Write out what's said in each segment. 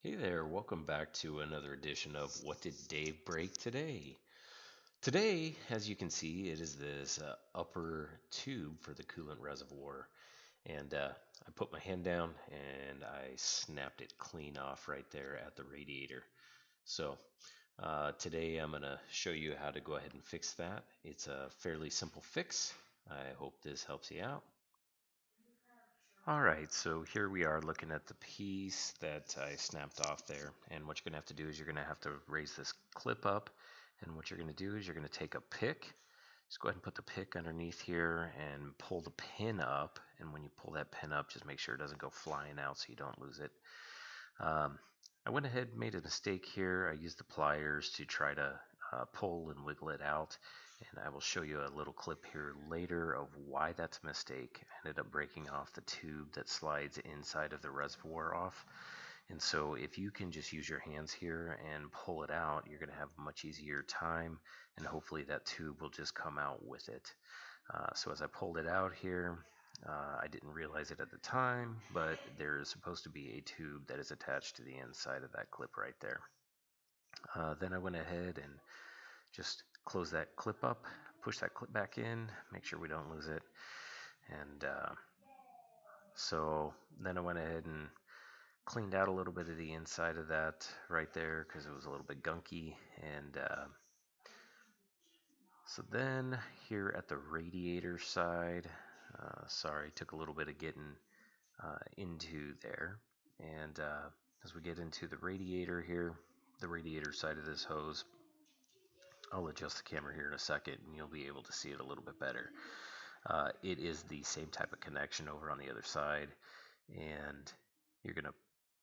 Hey there, welcome back to another edition of What Did Dave Break Today? Today, as you can see, it is this upper tube for the coolant reservoir. And I put my hand down and I snapped it clean off right there at the radiator. So today I'm going to show you how to go ahead and fix that. It's a fairly simple fix. I hope this helps you out. Alright, so here we are looking at the piece that I snapped off there. And what you're going to have to do is you're going to have to raise this clip up. And what you're going to do is you're going to take a pick. Just go ahead and put the pick underneath here and pull the pin up. And when you pull that pin up, just make sure it doesn't go flying out so you don't lose it. I went ahead and made a mistake here. I used the pliers to try to pull and wiggle it out. And I will show you a little clip here later of why that's a mistake. I ended up breaking off the tube that slides inside of the reservoir off. And so if you can just use your hands here and pull it out, you're going to have a much easier time, and hopefully that tube will just come out with it. So as I pulled it out here, I didn't realize it at the time, but there is supposed to be a tube that is attached to the inside of that clip right there. Then I went ahead and just close that clip up, push that clip back in, make sure we don't lose it. And so then I went ahead and cleaned out a little bit of the inside of that right there because it was a little bit gunky. And so then here at the radiator side, sorry, took a little bit of getting into there. And as we get into the radiator here, the radiator side of this hose, I'll adjust the camera here in a second and you'll be able to see it a little bit better. It is the same type of connection over on the other side, and you're going to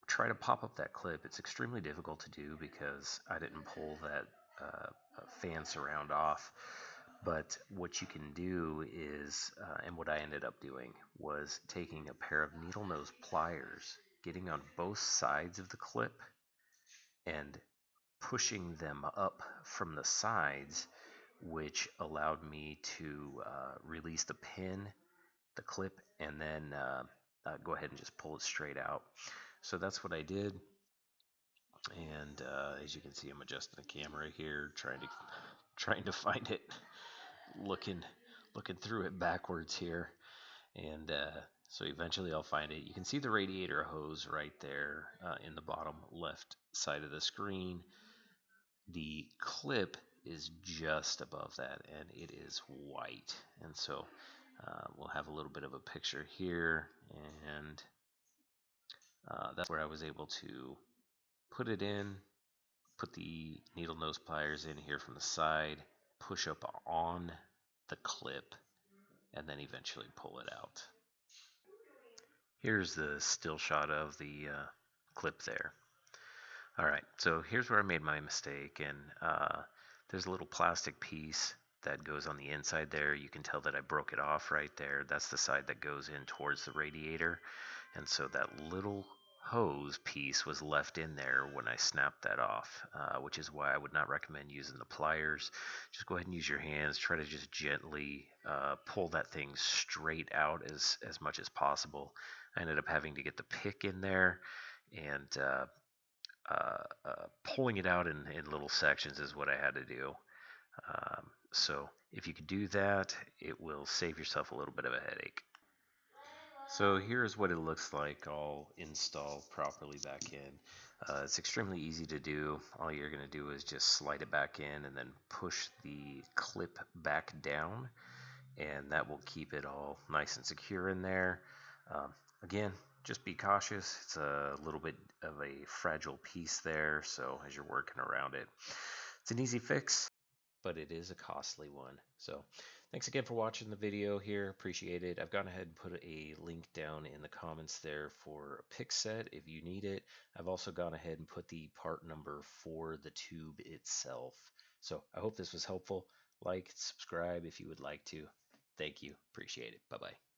try to pop up that clip. It's extremely difficult to do because I didn't pull that fan surround off. But what you can do is, and what I ended up doing was taking a pair of needle nose pliers, getting on both sides of the clip and pushing them up from the sides, which allowed me to release the pin, the clip, and then go ahead and just pull it straight out. So that's what I did. And as you can see, I'm adjusting the camera here, trying to find it, looking through it backwards here, and so eventually I'll find it. You can see the radiator hose right there in the bottom left side of the screen. The clip is just above that, and it is white. And so we'll have a little bit of a picture here, and that's where I was able to put it in, put the needle nose pliers in here from the side, push up on the clip, and then eventually pull it out. Here's the still shot of the clip there. Alright, so here's where I made my mistake, and there's a little plastic piece that goes on the inside there. You can tell that I broke it off right there. That's the side that goes in towards the radiator, and so that little hose piece was left in there when I snapped that off, which is why I would not recommend using the pliers. Just go ahead and use your hands. Try to just gently pull that thing straight out as much as possible. I ended up having to get the pick in there, and pulling it out in little sections is what I had to do. So if you could do that, it will save yourself a little bit of a headache. So here's what it looks like all installed properly back in. It's extremely easy to do. All you're going to do is just slide it back in and then push the clip back down, and that will keep it all nice and secure in there. Again, just be cautious. It's a little bit of a fragile piece there, so as you're working around it, it's an easy fix, but it is a costly one. So thanks again for watching the video here. Appreciate it. I've gone ahead and put a link down in the comments there for a pick set if you need it. I've also gone ahead and put the part number for the tube itself. So I hope this was helpful. Like, subscribe if you would like to. Thank you. Appreciate it. Bye-bye.